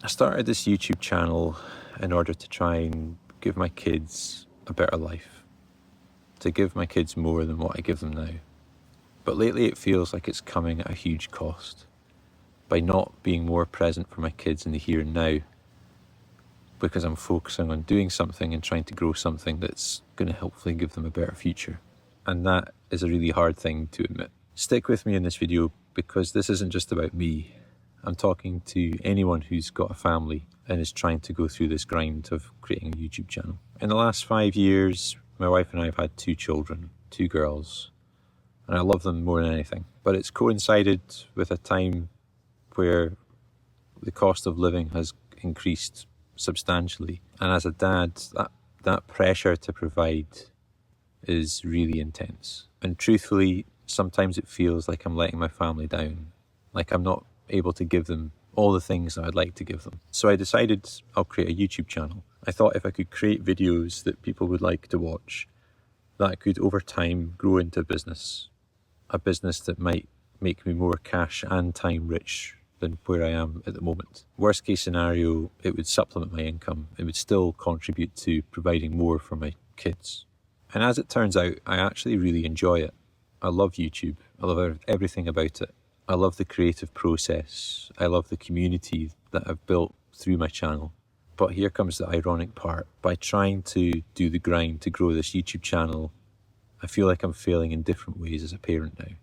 I started this YouTube channel in order to try and give my kids a better life, to give my kids more than what I give them now. But lately it feels like it's coming at a huge cost. By not being more present for my kids in the here and now, because I'm focusing on doing something and trying to grow something that's going to hopefully give them a better future. And that is a really hard thing to admit. Stick with me in this video because this isn't just about me. I'm talking to anyone who's got a family and is trying to go through this grind of creating a YouTube channel. In the last 5 years, my wife and I have had 2 children, 2 girls, and I love them more than anything. But it's coincided with a time where the cost of living has increased substantially. And as a dad, that pressure to provide is really intense. And truthfully, sometimes it feels like I'm letting my family down, like I'm not able to give them all the things that I'd like to give them. So I decided I'll create a YouTube channel. I thought if I could create videos that people would like to watch, that could over time grow into a business that might make me more cash and time rich than where I am at the moment. Worst case scenario, it would supplement my income. It would still contribute to providing more for my kids. And as it turns out, I actually really enjoy it. I love YouTube. I love everything about it. I love the creative process. I love the community that I've built through my channel. But here comes the ironic part. By trying to do the grind to grow this YouTube channel, I feel like I'm failing in different ways as a parent now,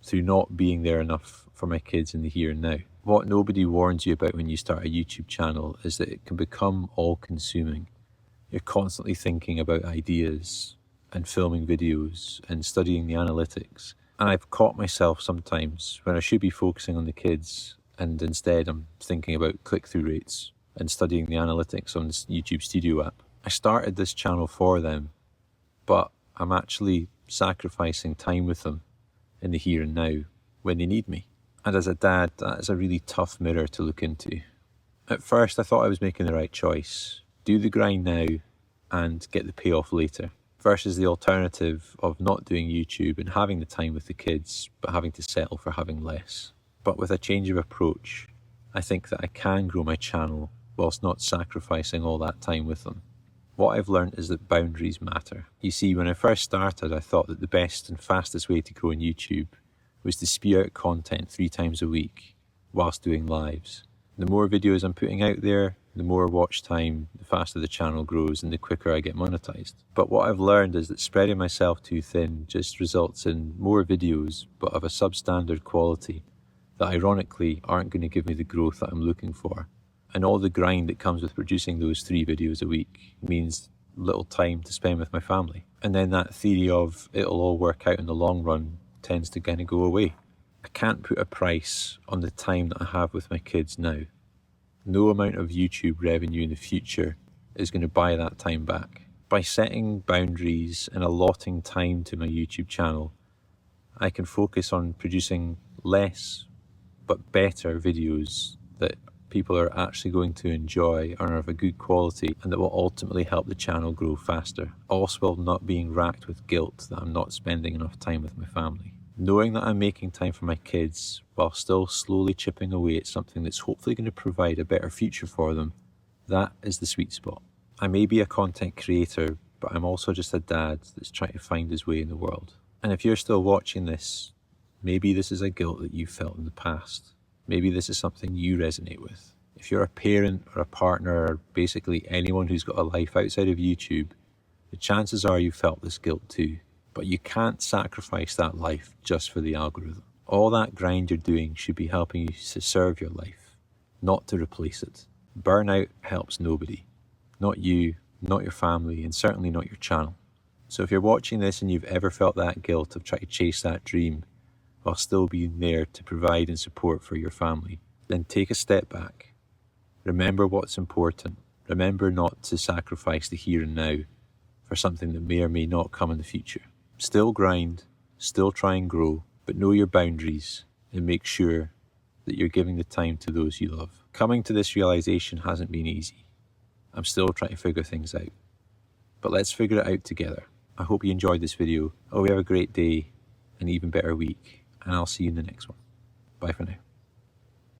through not being there enough for my kids in the here and now. What nobody warns you about when you start a YouTube channel is that it can become all-consuming. You're constantly thinking about ideas and filming videos and studying the analytics. And I've caught myself sometimes when I should be focusing on the kids and instead I'm thinking about click-through rates and studying the analytics on this YouTube Studio app. I started this channel for them, but I'm actually sacrificing time with them in the here and now when they need me. And as a dad, that is a really tough mirror to look into. At first I thought I was making the right choice. Do the grind now and get the payoff later, versus the alternative of not doing YouTube and having the time with the kids, but having to settle for having less. But with a change of approach, I think that I can grow my channel whilst not sacrificing all that time with them. What I've learned is that boundaries matter. You see, when I first started, I thought that the best and fastest way to grow on YouTube was to spew out content 3 times a week whilst doing lives. The more videos I'm putting out there, the more watch time, the faster the channel grows and the quicker I get monetized. But what I've learned is that spreading myself too thin just results in more videos, but of a substandard quality that ironically aren't going to give me the growth that I'm looking for. And all the grind that comes with producing those 3 videos a week means little time to spend with my family. And then that theory of it'll all work out in the long run tends to kind of go away. I can't put a price on the time that I have with my kids now. No amount of YouTube revenue in the future is going to buy that time back. By setting boundaries and allotting time to my YouTube channel, I can focus on producing less but better videos that people are actually going to enjoy and are of a good quality and that will ultimately help the channel grow faster, also while not being racked with guilt that I'm not spending enough time with my family. Knowing that I'm making time for my kids while still slowly chipping away at something that's hopefully going to provide a better future for them, that is the sweet spot. I may be a content creator, but I'm also just a dad that's trying to find his way in the world. And if you're still watching this, maybe this is a guilt that you felt in the past. Maybe this is something you resonate with. If you're a parent or a partner or basically anyone who's got a life outside of YouTube, the chances are you felt this guilt too. But you can't sacrifice that life just for the algorithm. All that grind you're doing should be helping you to serve your life, not to replace it. Burnout helps nobody. Not you, not your family, and certainly not your channel. So if you're watching this and you've ever felt that guilt of trying to chase that dream while still being there to provide and support for your family, then take a step back. Remember what's important. Remember not to sacrifice the here and now for something that may or may not come in the future. Still grind, still try and grow, but know your boundaries and make sure that you're giving the time to those you love. Coming to this realization hasn't been easy. I'm still trying to figure things out. But let's figure it out together. I hope you enjoyed this video. I hope you have a great day, an even better week, and I'll see you in the next one. Bye for now.